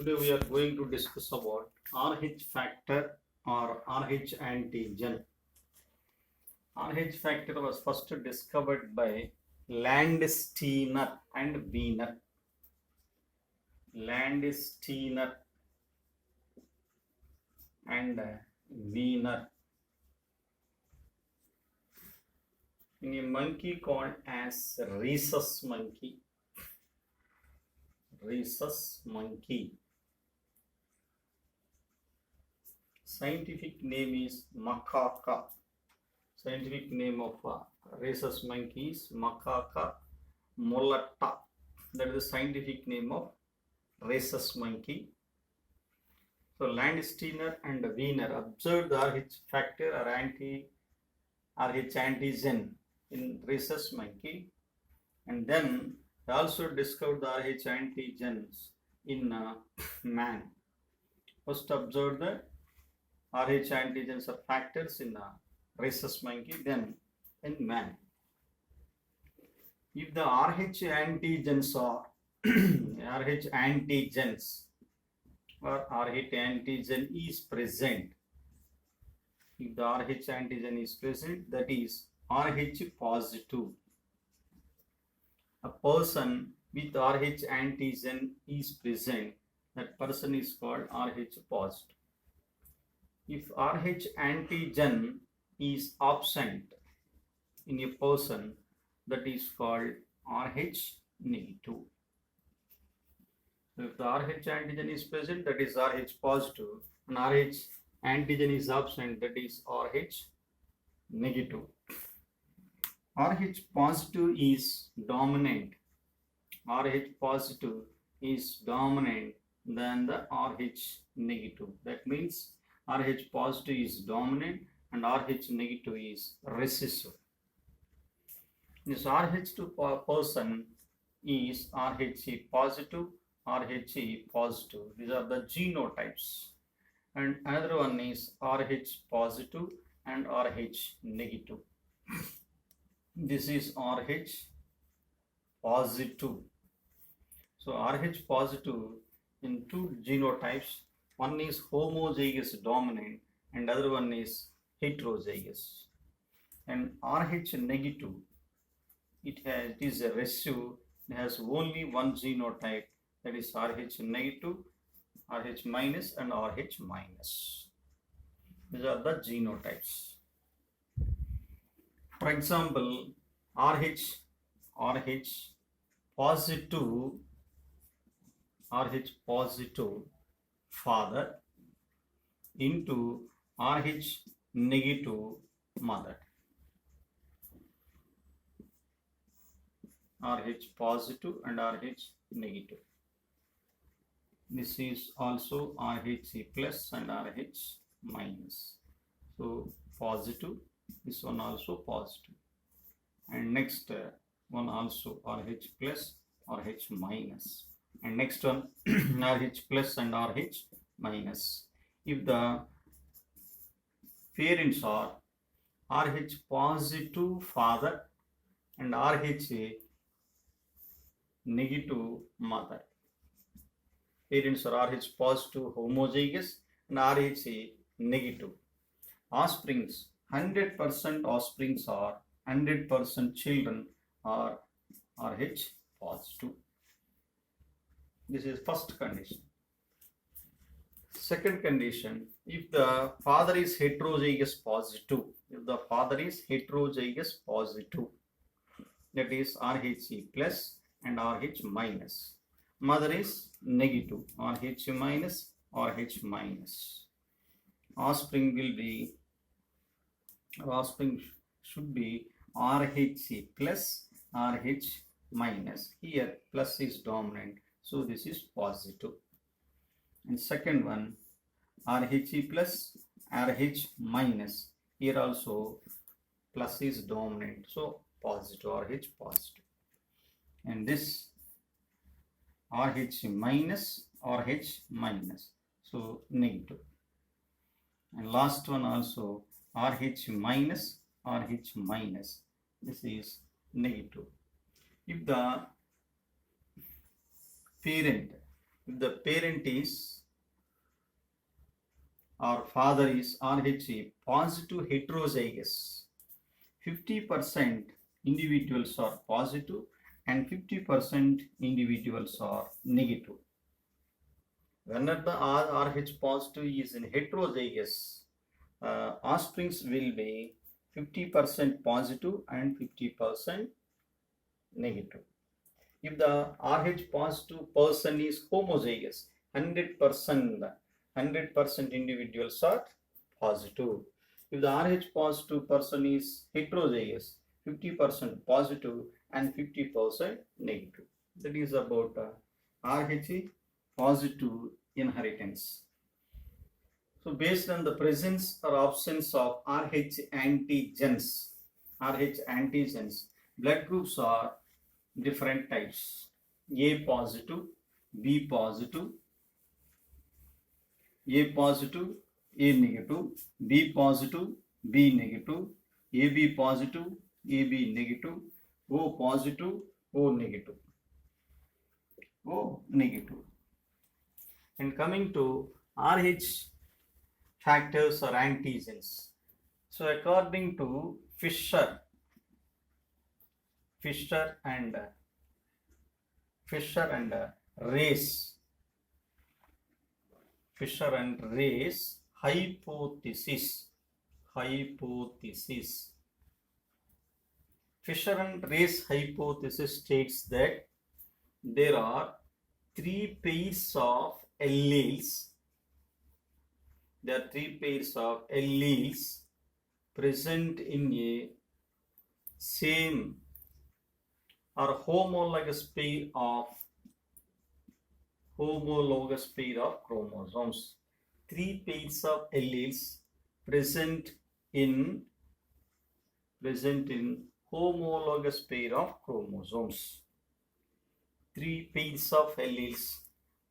Today we are going to discuss about RH factor or RH antigen. RH factor was first discovered by Landsteiner and Wiener. Landsteiner and Wiener in a monkey called as rhesus monkey. Rhesus monkey. Scientific name is macaca. Scientific name of rhesus monkey is Macaca mulatta. That is the scientific name of rhesus monkey. So Landsteiner and Wiener observed the RH factor or RH antigen in rhesus monkey, and then they also discovered the RH antigens in man. First observed the RH antigens or factors in rhesus monkey, then in man. If the RH antigens or RH antigens or RH antigen is present, if the RH antigen is present, that is RH positive. A person with RH antigen is present, that person is called RH positive. If RH antigen is absent in a person, that is called RH negative. So if the RH antigen is present, that is RH positive, and RH antigen is absent, that is RH negative. RH positive is dominant. RH positive is dominant than the RH negative. That means RH positive is dominant and RH negative is recessive. This RH2 person is RH positive, RH positive. These are the genotypes. And another one is RH positive and RH negative. This is RH positive. So RH positive in two genotypes. One is homozygous dominant and other one is heterozygous. And RH negative, it is a recessive. It has only one genotype, that is RH negative, RH minus and RH minus. These are the genotypes. For example, RH positive father into RH negative mother. RH positive and RH negative. This is also RH plus and RH minus. So positive, this one also positive. And next one also RH plus, RH minus. And next one RH plus and RH minus. If the parents are RH positive father and RH negative mother, parents are RH positive homozygous and RH negative, offsprings, 100% offsprings are 100% children are RH positive. This is first condition. Second condition, if the father is heterozygous positive, that is RH plus and RH minus. Mother is negative, RH minus, RH minus. Offspring should be RH plus, RH minus. Here plus is dominant, so this is positive. And second one, RH plus, RH minus. Here also plus is dominant, so positive, RH positive. And this RH minus, RH minus, so negative. And last one also RH minus, RH minus. This is negative. If the parent if the parent is or father is Rh positive heterozygous, 50% individuals are positive and 50% individuals are negative. Whenever the Rh positive is in heterozygous, offsprings will be 50% positive and 50% negative. If the Rh positive person is homozygous, 100% individuals are positive. If the Rh positive person is heterozygous, 50% positive and 50% negative. That is about Rh positive inheritance. So based on the presence or absence of Rh antigens, blood groups are different types: A positive, B positive, A positive, A negative, B positive, B negative, AB positive, AB negative, O positive, O negative, O negative. And coming to Rh factors or antigens. So according to Fisher and Race hypothesis. Fisher and Race hypothesis states that there are three pairs of alleles. There are three pairs of alleles present in a same or homologous pair of chromosomes. Three pairs of alleles present in homologous pair of chromosomes. Three pairs of alleles.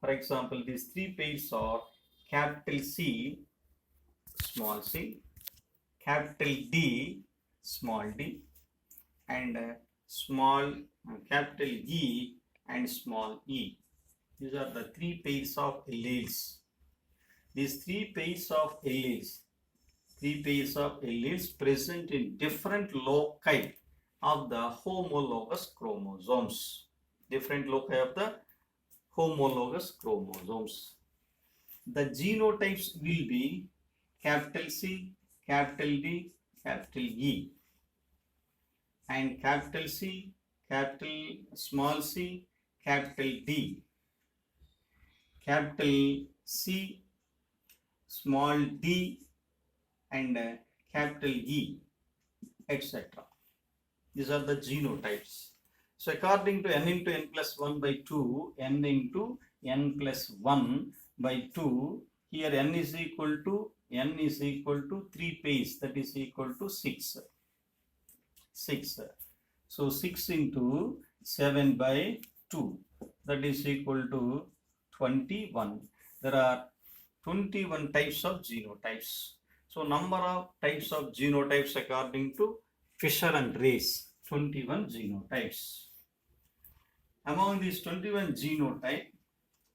For example, these three pairs are capital C, small c, capital D, small d, and capital E and small e. These are the three pairs of alleles. These three pairs of alleles present in different loci of the homologous chromosomes. Different loci of the homologous chromosomes. The genotypes will be capital C, capital D, capital E, and capital C, capital small c, capital D, capital C, small d, and capital E, etc. These are the genotypes. So according to n into n plus 1 by 2, n into n plus 1 by 2, here n is equal to 3 pairs, that is equal to 6. So 6 into 7 by 2, that is equal to 21. There are 21 types of genotypes. So number of types of genotypes according to Fisher and Race, 21 genotypes. Among these 21 genotypes,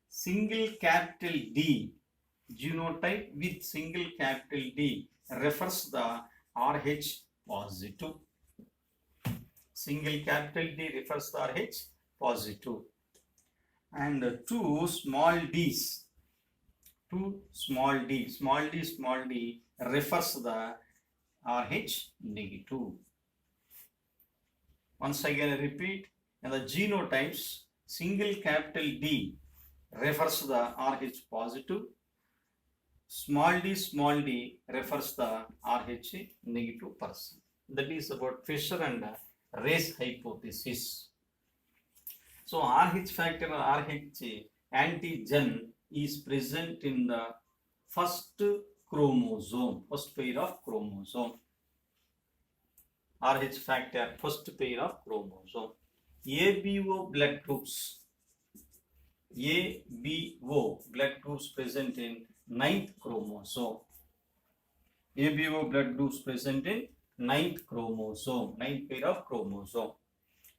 single capital D genotype with single capital D refers the Rh positive. Single capital D refers the Rh positive. And two small d refers the Rh negative. Once again I repeat, in the genotypes, single capital D refers the Rh positive, small d refers the Rh negative person. That is about Fisher and Race hypothesis. So Rh factor or Rh antigen is present in the first pair of chromosome. Rh factor, first pair of chromosome. ABO blood groups present in 9th chromosome. ABO blood groups present in 9th chromosome, 9th pair of chromosome.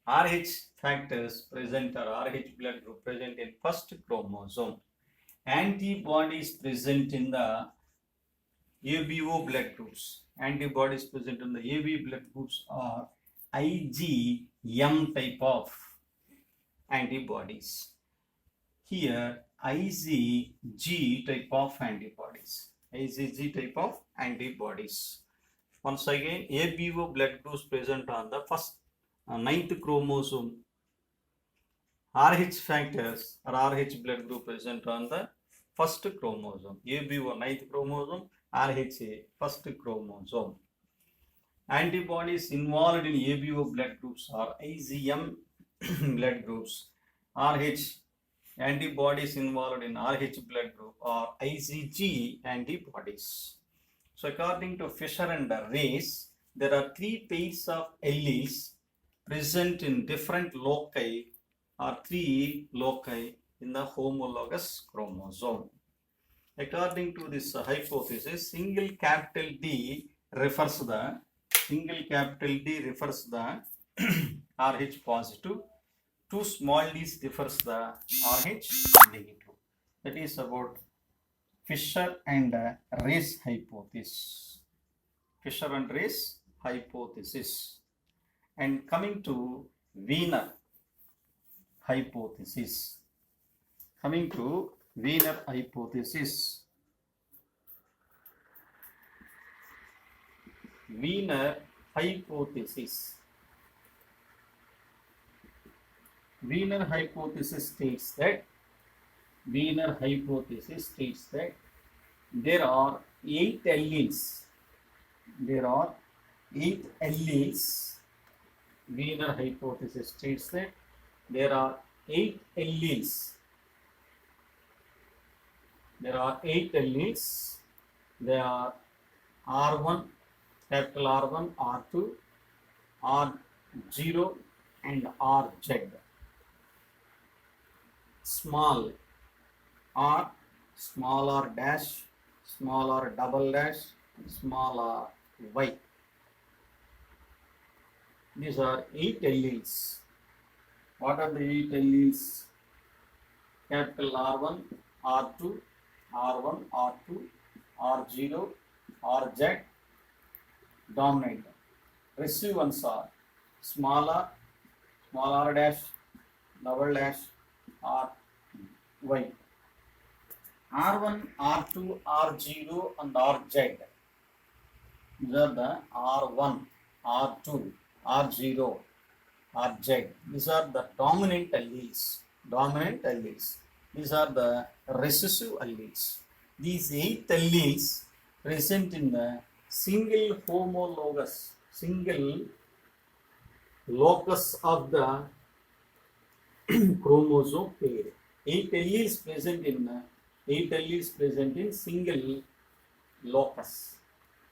RH factors present or RH blood group present in first chromosome. Antibodies present in the ABO blood groups. Antibodies present in the AB blood groups are IgM type of antibodies. Here IgG type of antibodies. IgG type of antibodies. Once again, ABO blood groups present on the first ninth chromosome. RH factors or RH blood group present on the first chromosome. ABO ninth chromosome, RH first chromosome. Antibodies involved in ABO blood groups are IgM blood groups. RH antibodies involved in RH blood group are IgG antibodies. So according to Fisher and Race, there are three pairs of alleles present in different loci or three loci in the homologous chromosome. According to this hypothesis, single capital D refers the RH positive, two small d's refers the RH negative. That is about Fisher and Race hypothesis. Fisher and Race hypothesis. And coming to Wiener hypothesis. Wiener hypothesis states that there are 8 alleles. Wiener hypothesis states that there are 8 alleles. They are R1, capital R1, R2, R0 and RZ. Small r, small r dash, small r double dash, small r y. These are 8 alleles. What are the 8 alleles? Capital R1, R2, R1, R2, R0, RZ, dominant. Recessive ones are small r dash, double dash, R, Y. R1, R2, R0 and RZ. These are the R1, R2, R0, RZ. These are the dominant alleles. These are the recessive alleles. These 8 alleles present in the single locus of the chromosome pair. 8 alleles present in single locus.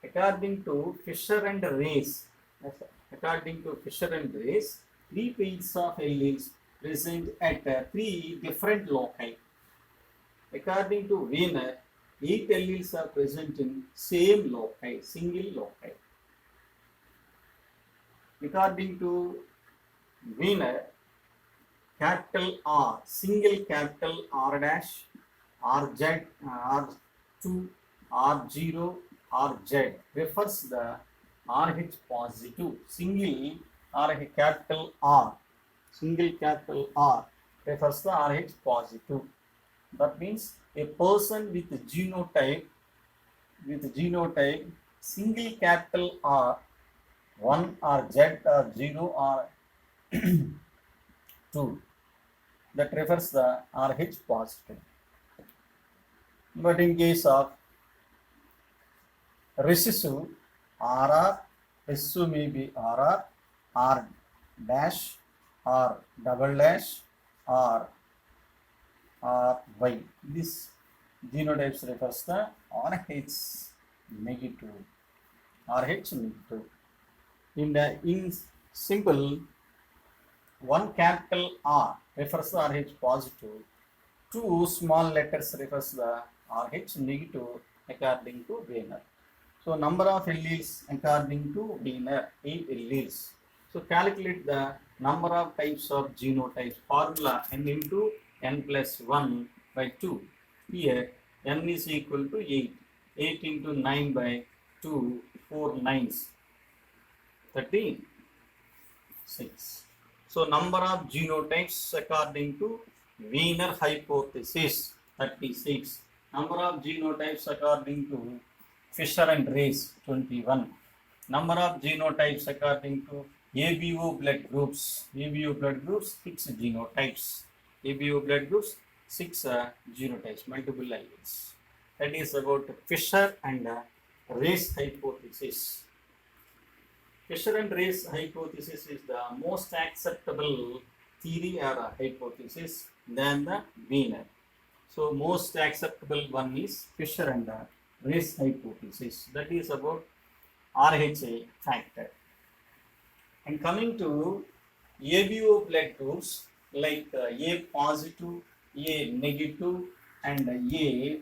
According to Fisher and Race, 3 pairs of alleles present at 3 different loci. According to Wiener, 8 alleles are present in same loci, single loci. According to Wiener, capital R, single capital R dash, RZ, R2, R0, RZ refers the RH positive. Single RH capital R refers the RH positive. That means a person with genotype single capital R, 1 or Z or 0 or 2, that refers the RH positive. But in case of recessive, RR, recessive may be RR, R dash, R double dash, or Y. This genotypes refers the RH negative. In simple, 1 capital R refers the RH positive, 2 small letters refers the RH negative according to Wiener. So number of alleles according to Wiener, 8 alleles. So calculate the number of types of genotypes, formula n into n plus 1 by 2. Here n is equal to 8. 8 into 9 by 2, 4 9s, 36. So number of genotypes according to Wiener hypothesis, 36. Number of genotypes according to Fisher and Race, 21. Number of genotypes according to ABO blood groups. ABO blood groups, 6 genotypes. ABO blood groups, 6 genotypes, multiple alleles. That is about Fisher and Race hypothesis. Fisher and Race hypothesis is the most acceptable theory or hypothesis than the Wiener. So most acceptable one is Fisher and Race hypothesis. That is about RHA factor. And coming to ABO blood groups like A positive, A negative and A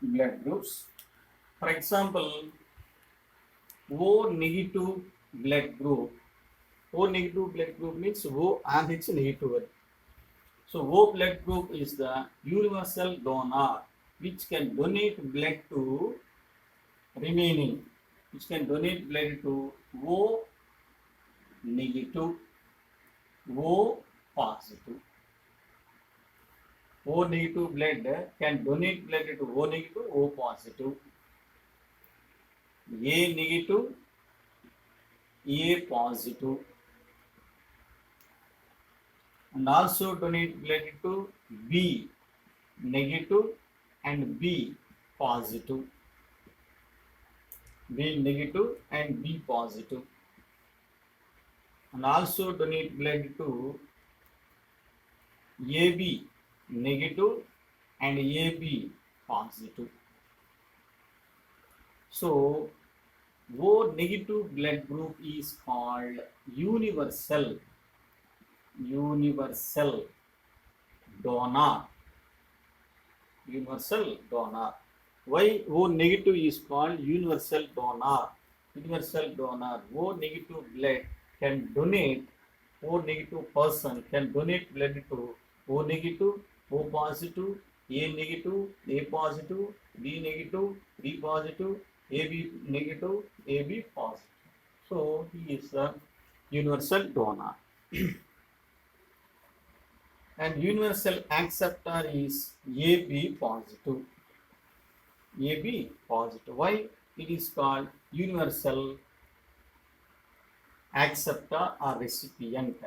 blood groups. For example, O negative blood group. O negative blood group means O RH negative. So O blood group is the universal donor which can donate blood to remaining, which can donate blood to O negative, O positive. O negative blood can donate blood to O negative, O positive. A negative, A positive, and also donate blood to B negative and B positive. B negative and B positive, and also donate blood to AB negative and AB positive. So O negative blood group is called universal donor. Universal donor. Why O negative is called universal donor? Universal donor. O negative blood can donate, O negative person can donate blood to O negative, O positive, A negative, A positive, B negative, B positive, AB negative, AB positive. So he is a universal donor. And universal acceptor is AB positive. AB positive. Why it is called universal acceptor or recipient?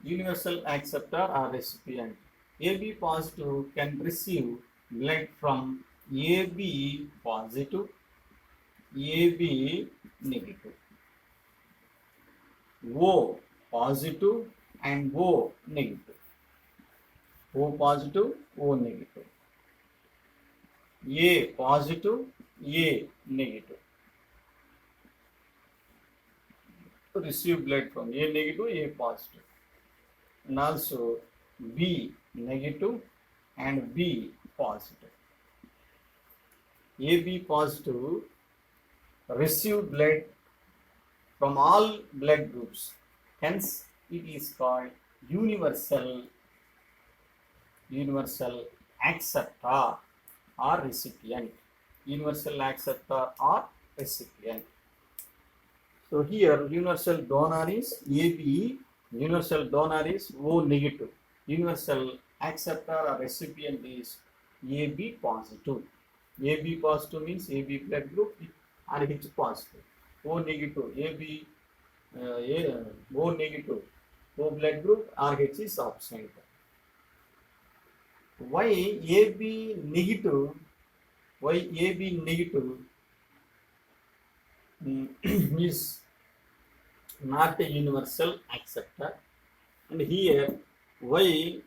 Universal acceptor or recipient. AB positive can receive blood from AB positive, AB negative, O positive and O negative, O positive, O negative, A positive, A negative. To receive blood from A negative, A positive, and also B negative and B positive. AB positive receive blood from all blood groups. Hence, it is called universal acceptor or recipient. Universal acceptor or recipient. So here universal donor is AB, universal donor is O negative. Universal acceptor or recipient is AB positive. AB positive means AB blood group, RH positive. O negative, AB O negative, O blood group, RH is absent. Why AB negative? Why AB negative is not a universal acceptor? And here, why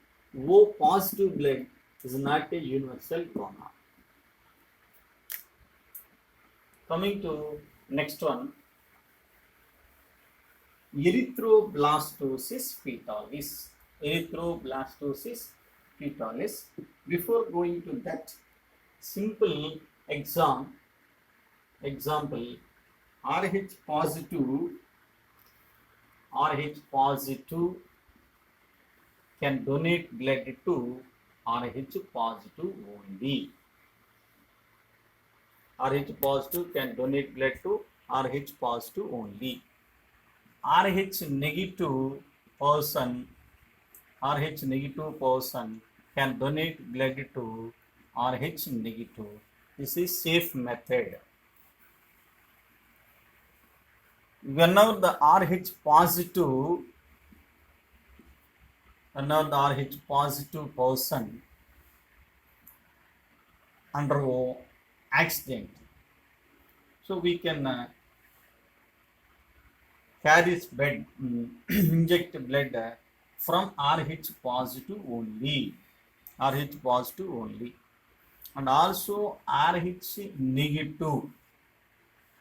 O positive blood is not a universal donor? Coming to next one, erythroblastosis fetalis. Erythroblastosis fetalis. Before going to that, simple example, RH positive, RH positive can donate blood to RH positive only. RH positive can donate blood to RH positive only. RH negative person, RH negative person can donate blood to RH negative. This is safe method. Whenever the RH positive person undergo accident, so we can carry blood, inject blood from RH positive only, RH positive only, and also RH negative,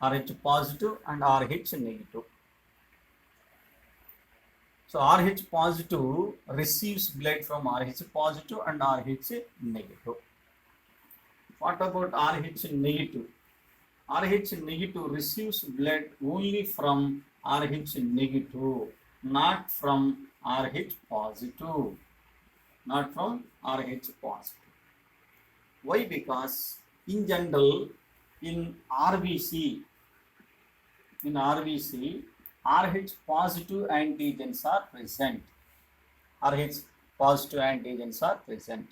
RH positive and RH negative. So RH positive receives blood from RH positive and RH negative. What about RH negative? RH negative receives blood only from RH negative, not from RH positive. Not from RH positive. Why? Because in general, in RBC, RH positive antigens are present. RH positive antigens are present.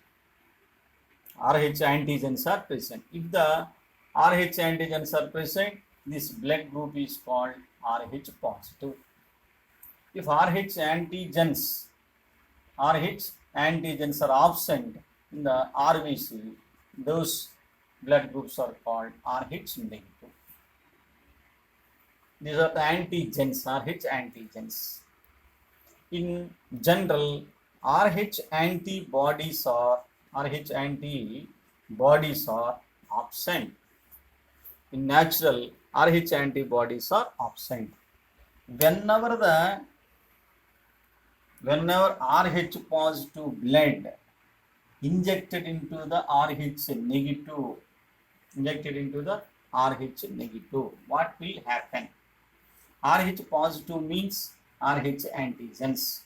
RH antigens are present. If the RH antigens are present, this blood group is called RH positive. If RH antigens are absent in the RBC, those blood groups are called RH negative. These are the antigens, RH antigens. In general, RH antibodies are absent. In natural, RH antibodies are absent. Whenever RH positive blood injected into the RH negative, what will happen? RH positive means RH antigens.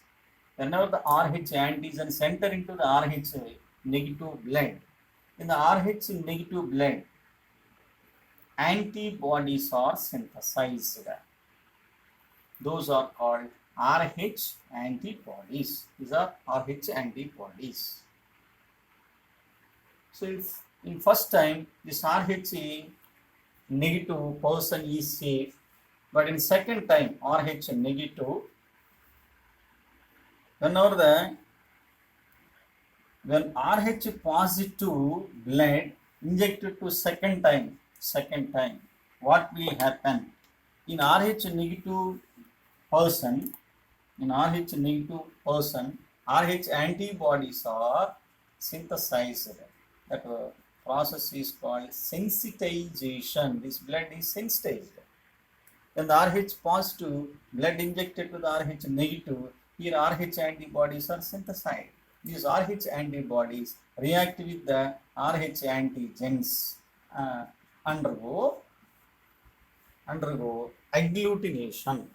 Whenever the RH antigens enter into the RH negative blood, in the RH negative blood, antibodies are synthesized. Those are called RH antibodies. These are RH antibodies. So if in first time this RH negative person is safe, but in second time RH negative, when RH positive blood injected to second time, what will happen? In RH negative person, RH antibodies are synthesized. That process is called sensitization. This blood is sensitized. When the RH positive blood injected to the RH negative, here RH antibodies are synthesized. These RH antibodies react with the RH antigens, undergo agglutination.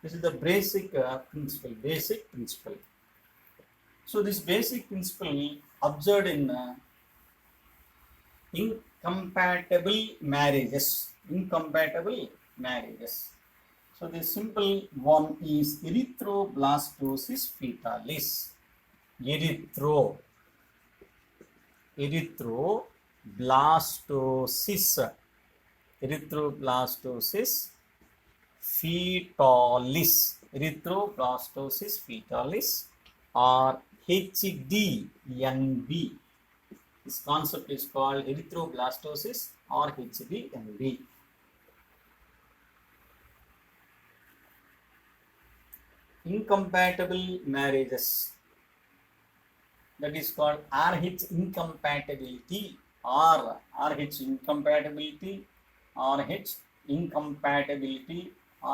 This is the basic principle. So this basic principle observed in incompatible marriages. So the simple one is erythroblastosis fetalis. Erythroblastosis fetalis or HDNB. This concept is called erythroblastosis or HDNB. Incompatible marriages, that is called RH incompatibility or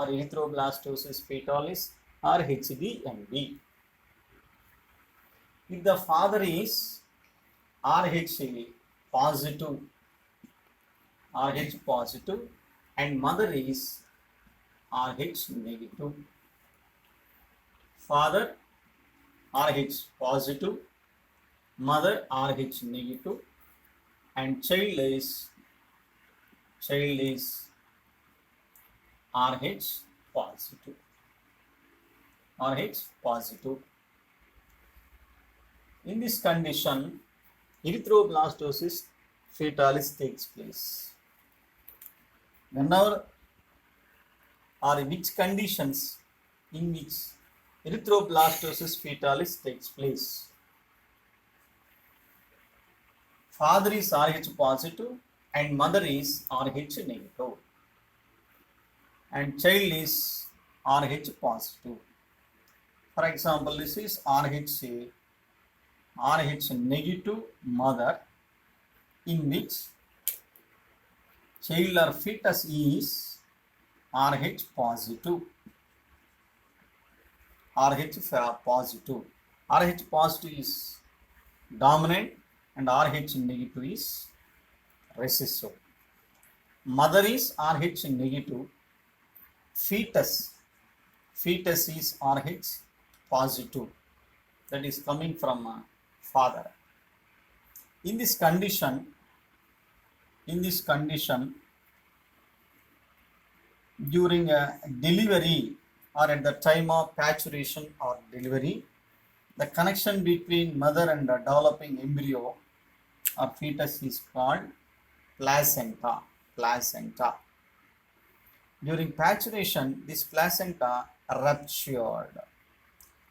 erythroblastosis fetalis or HDNB. If the father is RH positive Rh positive and mother is Rh negative. Father Rh positive, mother Rh negative, and child is Rh positive. Rh positive. In this condition, erythroblastosis fetalis takes place. Whenever or in which conditions in which erythroblastosis fetalis takes place. Father is Rh positive and mother is Rh negative. And child is Rh positive. For example, this is Rh negative mother in which child or fetus is Rh positive. Rh positive. Rh positive is dominant and Rh negative is recessive. Mother is Rh negative. Fetus is Rh positive. That is coming from father. In this condition, during a delivery or at the time of paturation or delivery, the connection between mother and the developing embryo or fetus is called placenta. During paturation, this placenta ruptured.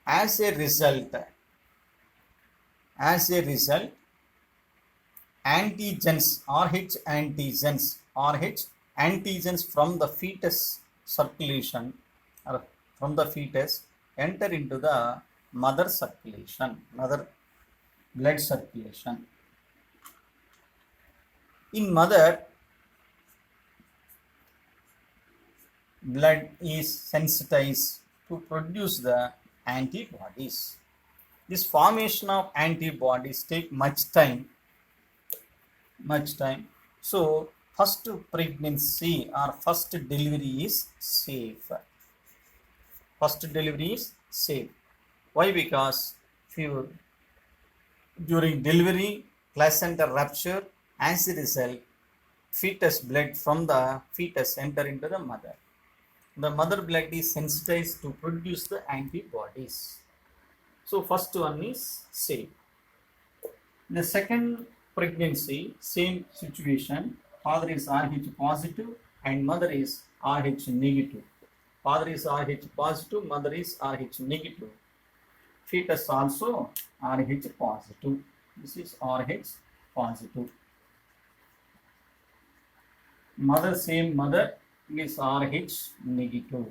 As a result, antigens, Rh antigens from the fetus circulation or from the fetus enter into the mother blood circulation. In mother, blood is sensitized to produce the antibodies. This formation of antibodies take much time. So first pregnancy or first delivery is safe. Why? Because during delivery, placenta rupture. As a result, fetus blood from the fetus enter into the mother. The mother blood is sensitized to produce the antibodies. So first one is safe. In the second pregnancy, same situation. Father is Rh positive and mother is Rh negative. Father is Rh positive, mother is Rh negative. Fetus also Rh positive. This is Rh positive. Mother is Rh negative.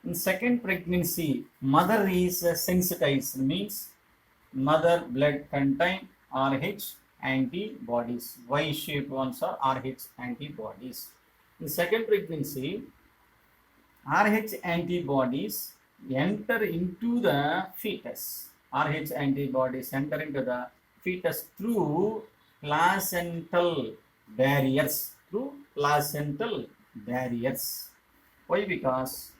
In second pregnancy, mother is sensitized, means mother blood contain Rh antibodies. Y-shaped ones are Rh antibodies. In second pregnancy, Rh antibodies enter into the fetus. Rh antibodies enter into the fetus through placental barriers. Why? Because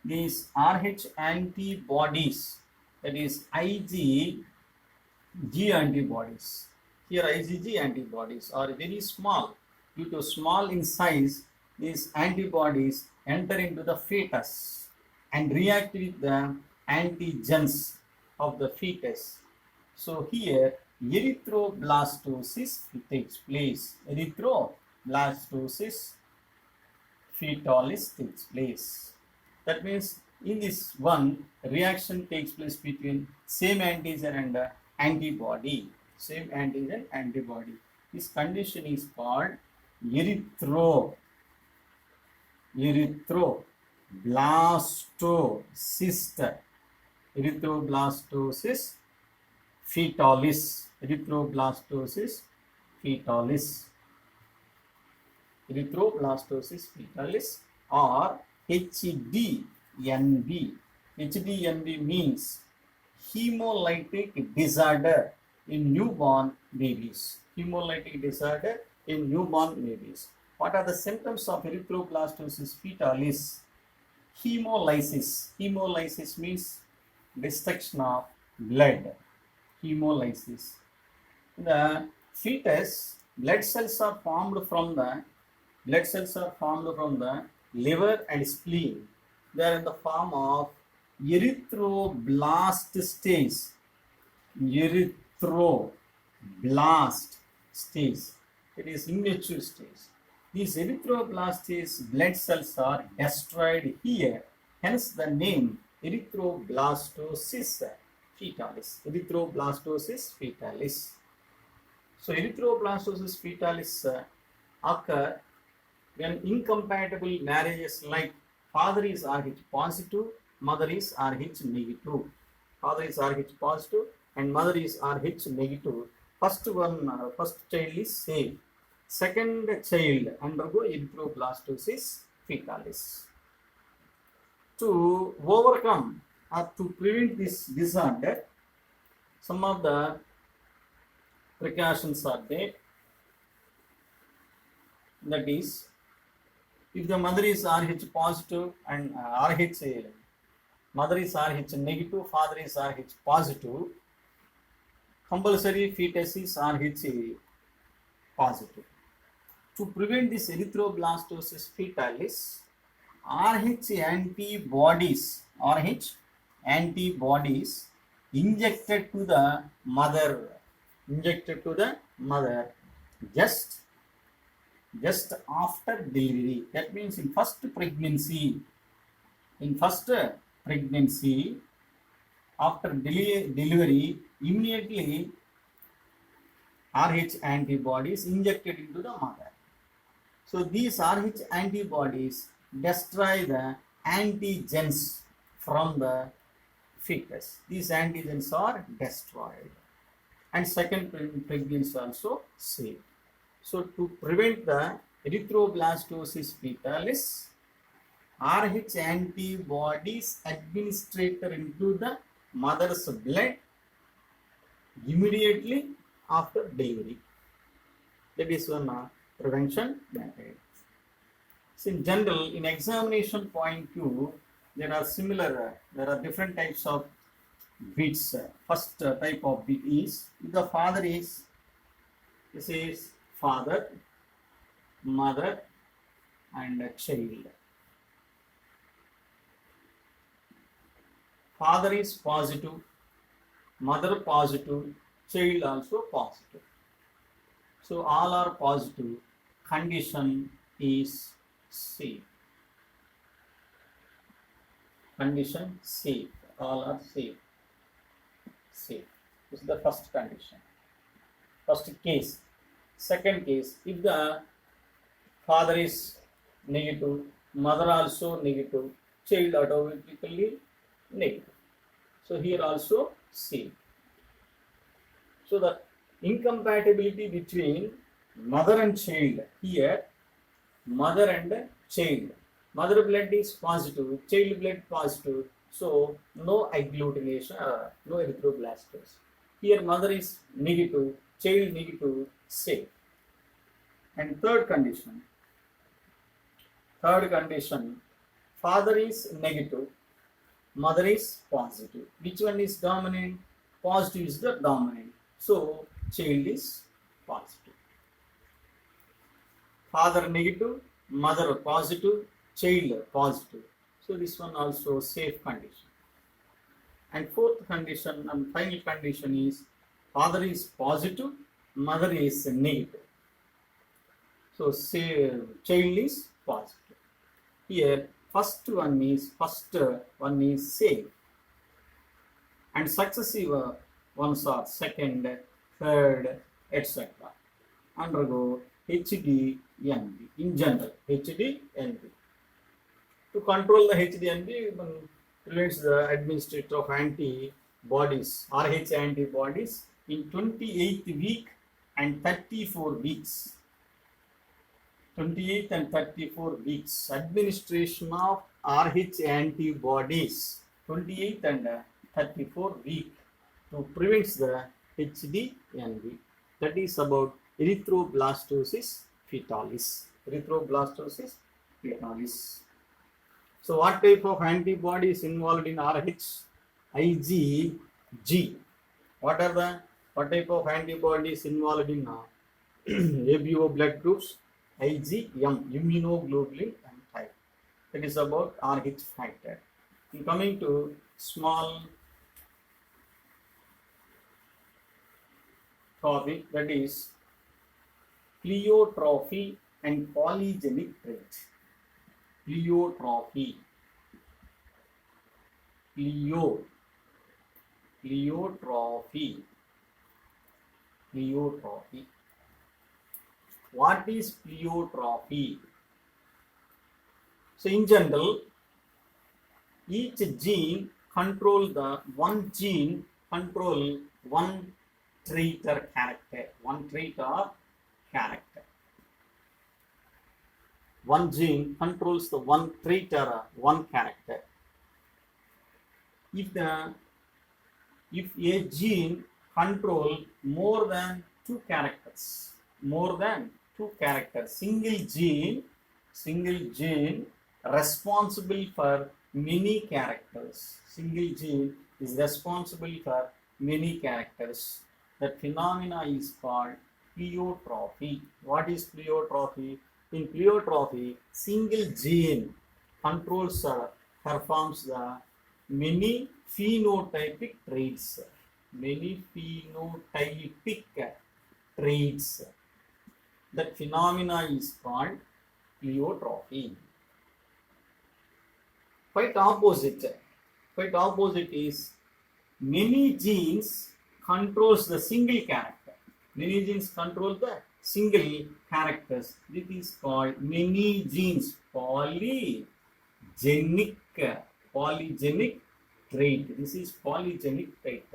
these Rh antibodies, that is IgG antibodies. Here IgG antibodies are very small. Due to small in size, these antibodies enter into the fetus and react with the antigens of the fetus. So here erythroblastosis takes place. Erythroblastosis fetalis takes place. That means in this one, reaction takes place between same antigen and antibody. This condition is called erythroblastosis fetalis. Erythroblastosis fetalis or HDNB. HDNB means hemolytic disorder in newborn babies. hemolytic disorder in newborn babies. What are the symptoms of erythroblastosis fetalis? Hemolysis. Hemolysis means destruction of blood. Hemolysis. The fetus, blood cells are formed from the liver and spleen. They are in the form of erythroblast stage. Erythroblast stage. It is immature stage. These erythroblast blood cells are destroyed here. Hence the name erythroblastosis fetalis. Erythroblastosis fetalis. So erythroblastosis fetalis occur when incompatible marriages like father is Rh positive, mother is Rh negative. Father is Rh positive and mother is Rh negative. First child is safe. Second child undergo erythroblastosis fetalis. To overcome or to prevent this disorder, some of the precautions are there. That is, if the mother is Rh positive and mother is Rh negative, father is Rh positive, compulsory fetus is Rh positive. To prevent this erythroblastosis fetalis, Rh antibodies injected to the mother just after delivery. That means in first pregnancy, after delivery, immediately Rh antibodies injected into the mother. So these Rh antibodies destroy the antigens from the fetus. These antigens are destroyed. And second pregnancy also safe. So to prevent the erythroblastosis fetalis, Rh antibodies administered into the mother's blood immediately after delivery. That is one prevention method. So in general, in examination point 2, there are different types of bits. First type of bit is, if the father is, this is father, mother and a child. Father is positive, mother positive, child also positive. So all are positive, condition is safe. Condition safe, all are safe. This is the first condition, first case. Second case, if the father is negative, mother also negative, child automatically negative. So here also safe. So the incompatibility between mother and child, here mother and child. Mother blood is positive, child blood positive. So no agglutination, no erythroblastosis. Here mother is negative, child negative, safe. And third condition, father is negative, mother is positive. Which one is dominant? Positive is the dominant. So child is positive. Father negative, mother positive, child positive. So this one also safe condition. And fourth condition and final condition is, father is positive, mother is negative. So say child is positive. Here first one is safe, and successive ones are second, third, etc. Undergo HDNB. In general, HDNB. To control the HDNB, one prevents the administration of antibodies, Rh antibodies, in 28th week and 34 weeks. 28th and 34 weeks, administration of Rh antibodies, 28th and 34 week, to prevent the HDNB. That is about erythroblastosis fetalis. Erythroblastosis fetalis. So what type of antibody is involved in RH? IgG. What type of antibodies involved in ABO blood groups? IgM, immunoglobulin M type. That is about RH factor. And coming to small topic, that is pleiotrophy and polygenic traits. Pleiotrophy. Pleiotrophy. What is pleiotrophy? So in general, each gene control one trait or character. One gene controls the one trait or one character. If a gene control more than two characters, single gene responsible for many characters. Single gene is responsible for many characters. That phenomena is called pleiotrophy. What is pleiotrophy? In pleiotrophy, single gene controls performs the many phenotypic traits. That phenomena is called pleiotrophy. Quite opposite is many genes controls the single character. Many genes control the single characters. This is called many genes polygenic trait. This is polygenic trait.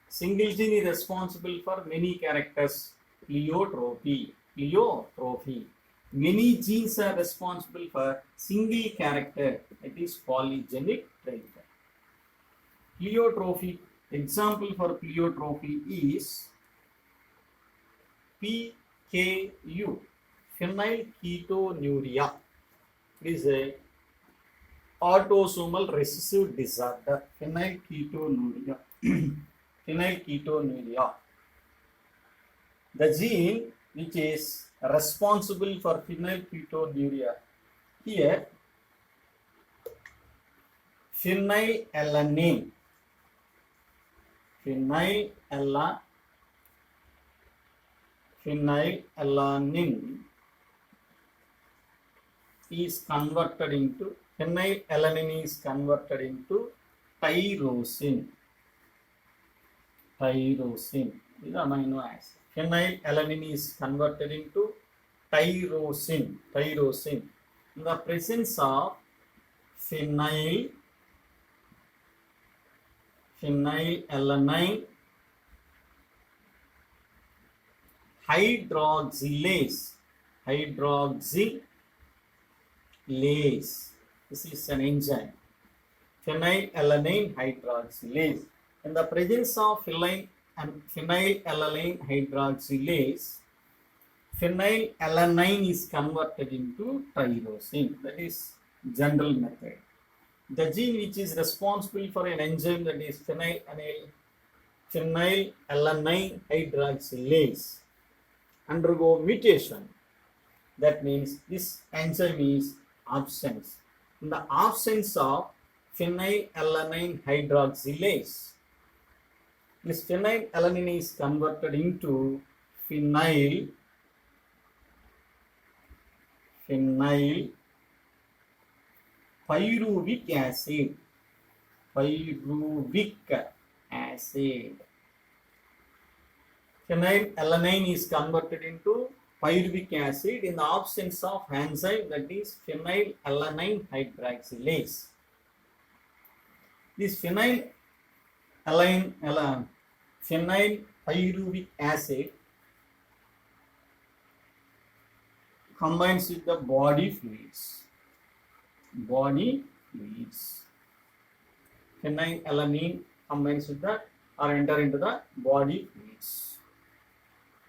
Single gene is responsible for many characters. Pleiotrophy. Many genes are responsible for single character. It is polygenic trait. Pleiotrophy. Example for pleiotrophy is PKU, phenylketonuria. It is a autosomal recessive disorder. Phenylketonuria. The gene which is responsible for phenylketonuria, here phenylalanine is converted into tyrosine. Is amino acid. Phenylalanine is converted into tyrosine. In the presence of phenylalanine hydroxylase. This is an enzyme. Phenylalanine hydroxylase. In the presence of phenylalanine hydroxylase, phenylalanine is converted into tyrosine. That is general method. The gene which is responsible for an enzyme, that is phenylalanine hydroxylase, undergo mutation. That means this enzyme is absent. In the absence of phenylalanine hydroxylase, this phenylalanine is converted into pyruvic acid. Phenylalanine is converted into pyruvic acid in the absence of enzyme, that is phenylalanine hydroxylase. This phenylpyruvic acid combines with the body fluids. Phenylalanine combines with the or enter into the body fluids.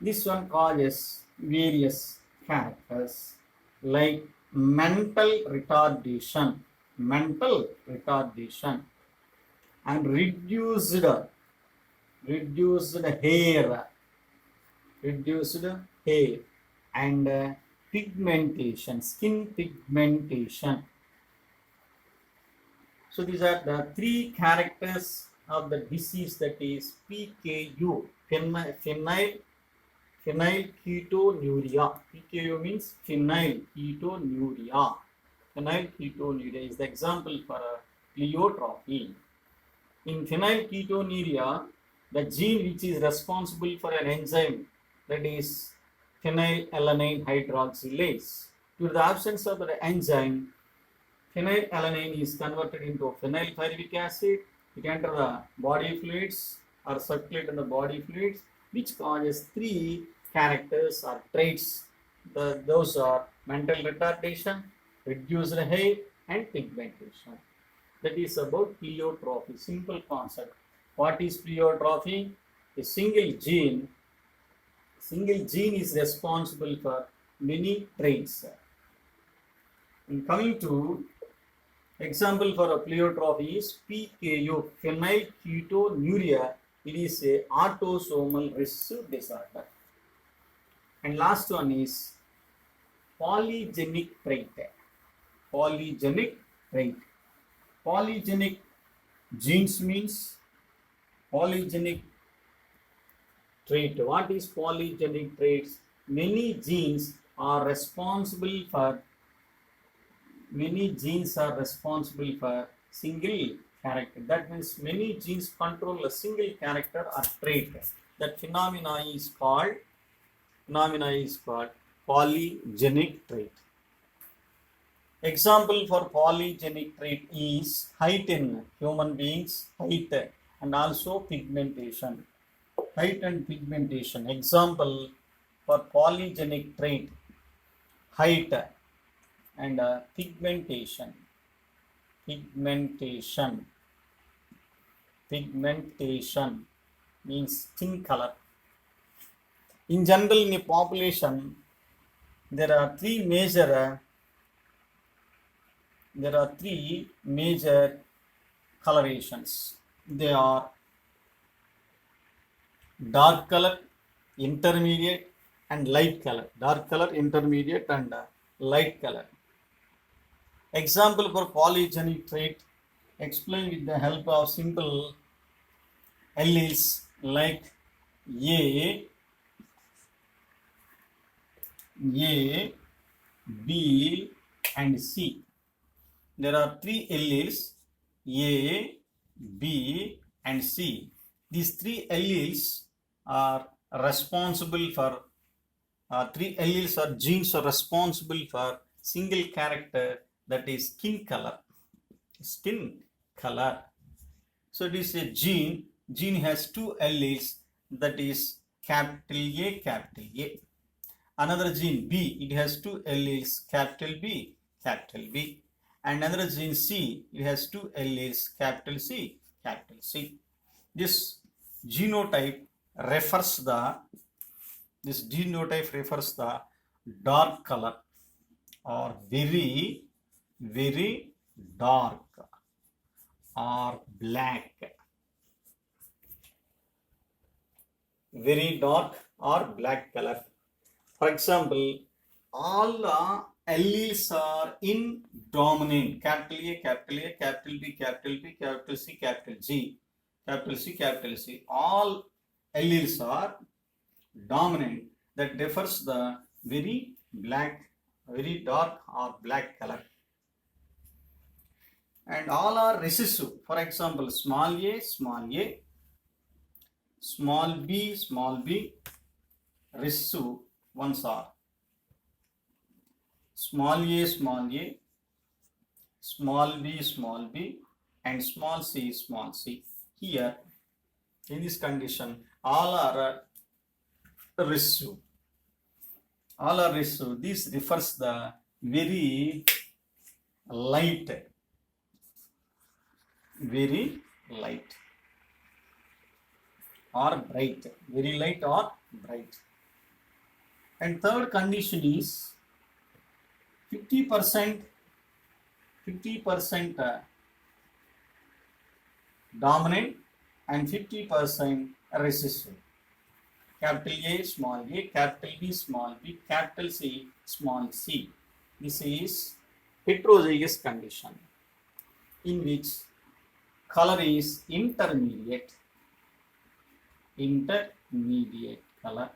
This one causes various characters like mental retardation, and reduced hair, reduced hair, and pigmentation, skin pigmentation. So these are the three characters of the disease, that is PKU, phenylketonuria. PKU means phenylketonuria. Phenylketonuria is the example for a pleiotropy. In phenylketonuria, the gene which is responsible for an enzyme, that is phenylalanine hydroxylase. Due to the absence of the enzyme, phenylalanine is converted into phenylpyruvic acid. It enters the body fluids or circulate in the body fluids, which causes three characters or traits. Those are mental retardation, reduced hair, and pigmentation. That is about pleiotropy. Simple concept. What is pleiotropy? A single gene is responsible for many traits. And coming to example for a pleiotropy is PKU, phenylketonuria. It is a autosomal recessive disorder. And last one is polygenic trait. Polygenic genes means polygenic trait. What is polygenic traits? Many genes are responsible for single character. That means many genes control a single character or trait. That phenomena is called polygenic trait. Example for polygenic trait is height in human beings, height and also pigmentation. Height and pigmentation. Example for polygenic trait, height and pigmentation. Pigmentation means skin color. In general, in a population, there are three major colorations. They are dark color, intermediate, and light color. Dark color, intermediate, and light color. Example for polygenic trait, explain with the help of simple alleles like A, B, and C. There are three alleles, A, B, and C. These three alleles are responsible for, genes are responsible for single character, that is skin color. So it is a gene has two alleles, that is capital A. Another gene B, it has two alleles, capital B. And another gene C, it has two alleles, capital C. This genotype refers the dark color or very dark or black. Very dark or black color. For example, all alleles are in dominant, capital A, capital B, capital C, capital G, capital C. All alleles are dominant. That differs the very dark or black color. And all are recessive. For example, small a, small b, recessive ones are small a, small b, and small c. Here, in this condition, all are recessive. This refers the very light or bright. Very light or bright. And third condition is 50% dominant and 50% recessive. Capital A, small a, capital B, small b, capital C, small c. This is heterozygous condition in which color is intermediate color.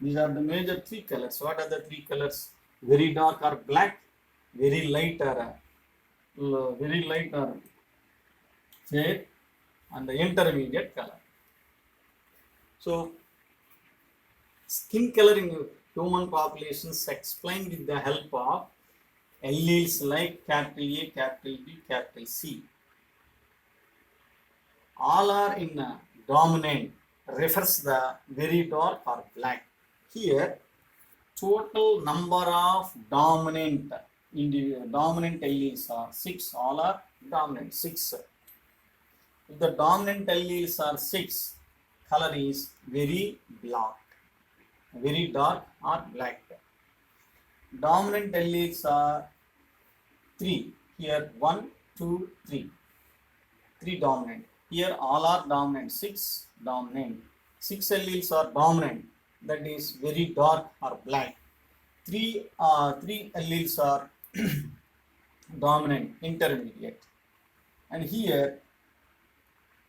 These are the major three colors. What are the three colors? Very dark or black, very light or shade, and the intermediate color. So, skin color in human populations explained with the help of alleles like capital A, capital B, capital C. All are in dominant, refers the very dark or black. Here, total number of dominant alleles are 6. All are dominant, 6. If the dominant alleles are 6, color is very black, very dark or black. Dominant alleles are 3. Here 1, 2, 3. 3 dominant. Here all are dominant. 6 dominant. 6 alleles are dominant. That is very dark or black. 3 alleles are dominant, intermediate. And here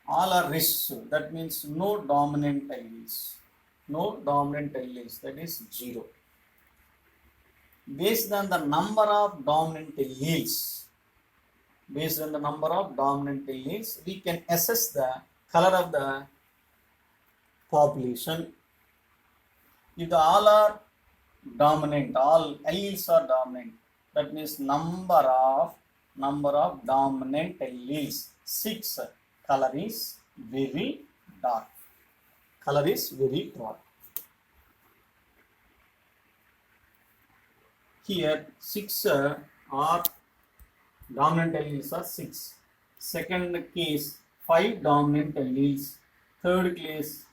all are recessive. That means no dominant alleles. No dominant alleles. That is 0. Based on the number of dominant alleles, we can assess the color of the population. If all are dominant, all alleles are dominant, that means number of dominant alleles 6. Color is very dark. Here 6 are dominant alleles are 6. Second case 5 dominant alleles. Third case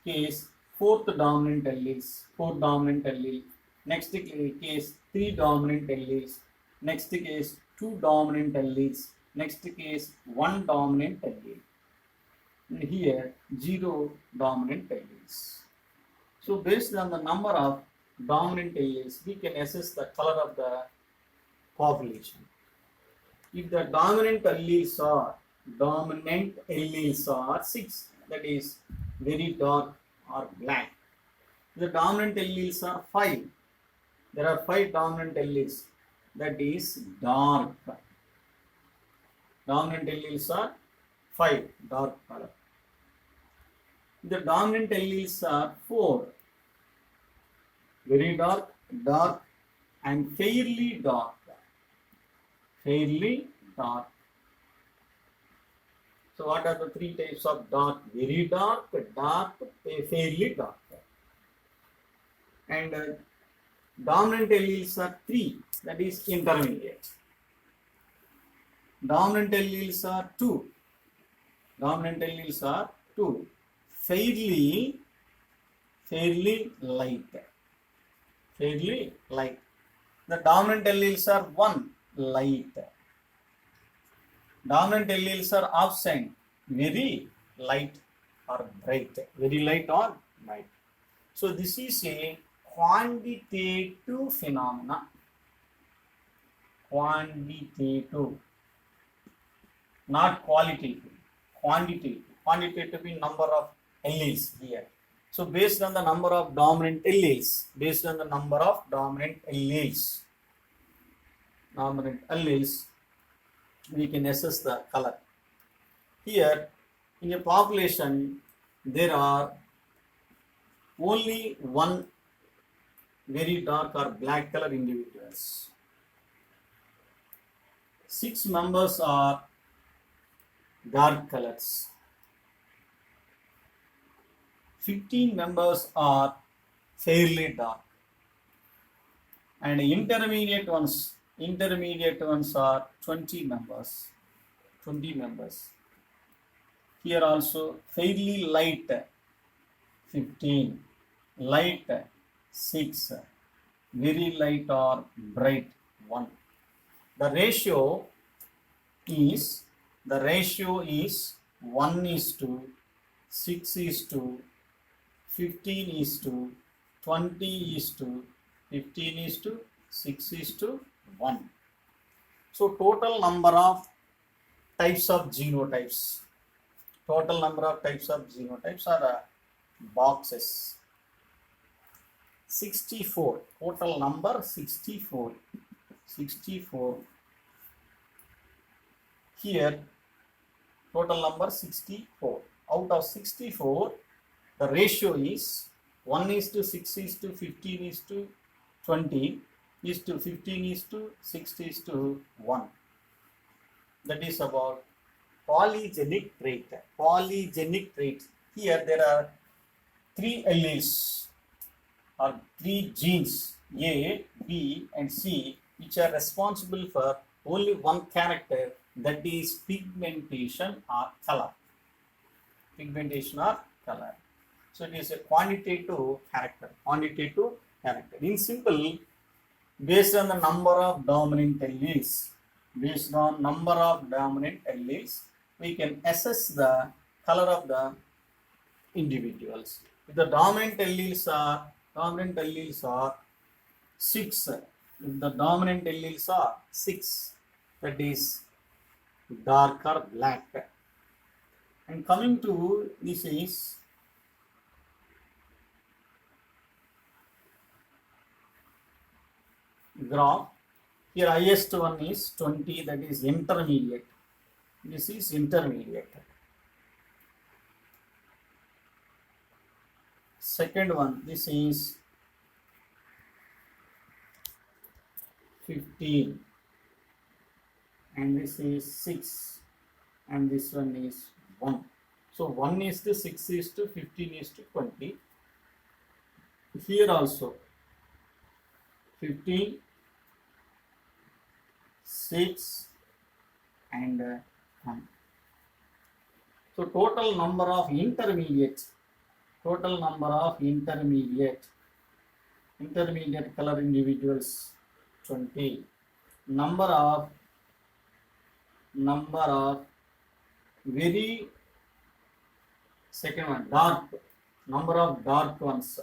4th dominant alleles. 4 dominant allele. Next case 3 dominant alleles. Next case 2 dominant alleles. Next case 1 dominant allele. And here 0 dominant alleles. So based on the number of dominant alleles, we can assess the color of the population. If the dominant alleles are 6, that is very dark or black. The dominant alleles are 5. There are 5 dominant alleles, that is dark. Dominant alleles are 5, dark color. The dominant alleles are 4, very dark, and fairly dark. So what are the 3 types of dark? Very dark, fairly dark. And dominant alleles are 3, that is intermediate. Dominant alleles are 2. Fairly light. The dominant alleles are 1, light. Dominant alleles are absent, very light or bright. So this is a quantitative phenomena. Not qualitative. Quantitative in number of alleles here. So based on the number of dominant alleles, we can assess the color. Here in a population there are only 1 very dark or black color individuals. 6 members are dark colors. 15 members are fairly dark. And intermediate ones are 20 members. Here also fairly light 15, light 6, very light or bright 1. The ratio is 1 is to 6 is to 15 is to 20 is to 15 is to 6 is to 1. So total number of types of genotypes. Total number of types of genotypes are boxes. 64. Total number 64. 64. Here total number 64. Out of 64, the ratio is 1 is to 6 is to 15 is to 20 is to 15 is to 6 is to 1. That is about polygenic trait. Polygenic trait. Here there are 3 alleles or 3 genes A, B and C which are responsible for only one character, that is pigmentation or color. Pigmentation or color. So it is a quantitative character. Quantitative character. In simple, based on the number of dominant alleles, we can assess the color of the individuals. If the dominant alleles are 6, if the dominant alleles are 6, that is darker black. And coming to this is graph. Here highest one is 20, that is intermediate. This is intermediate. Second one, this is 15 and this is 6 and this one is 1. So 1 is to 6 is to 15 is to 20. Here also 15, 6 and 1. So total number of intermediate color individuals 20. Number of very second one dark, number of dark ones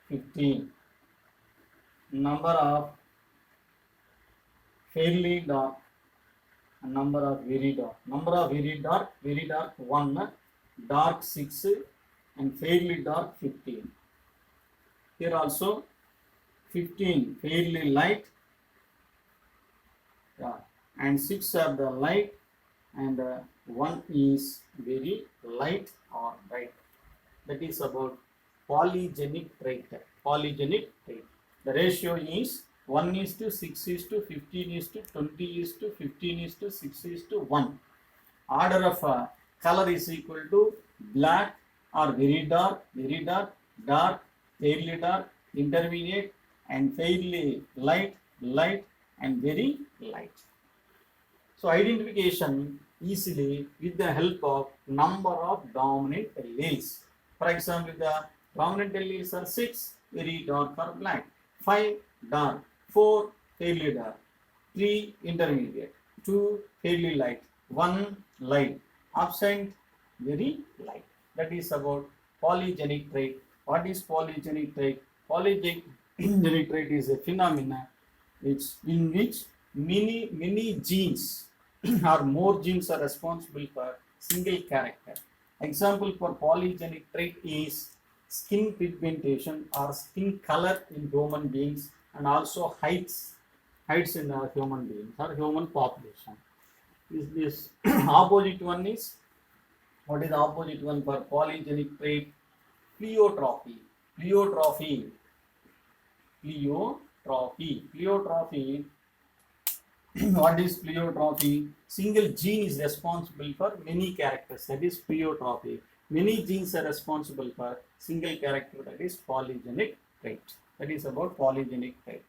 15. Number of fairly dark and number of very dark. Number of very dark 1, dark 6 and fairly dark 15. Here also 15 fairly light, and 6 are the light and 1 is very light or bright. That is about polygenic trait. The ratio is 1 is to 6 is to 15 is to 20 is to 15 is to 6 is to 1. Order of color is equal to black or very dark, dark, fairly dark, intermediate and fairly light, and very light. So identification easily with the help of number of dominant alleles. For example, the dominant alleles are 6, very dark or black, 5 dark, 4 fairly dark, 3 intermediate, 2 fairly light, 1 light, absent, very light. That is about polygenic trait. What is polygenic trait? Polygenic trait is a phenomena in which many genes or more genes are responsible for single character. Example for polygenic trait is skin pigmentation or skin color in human beings, and also heights in the human beings or human population. This opposite one is, what is the opposite one for polygenic trait? Pleiotropy. What is pleiotropy? Single gene is responsible for many characters, that is pleiotropy. Many genes are responsible for single character, that is polygenic trait. That is about polygenic trait.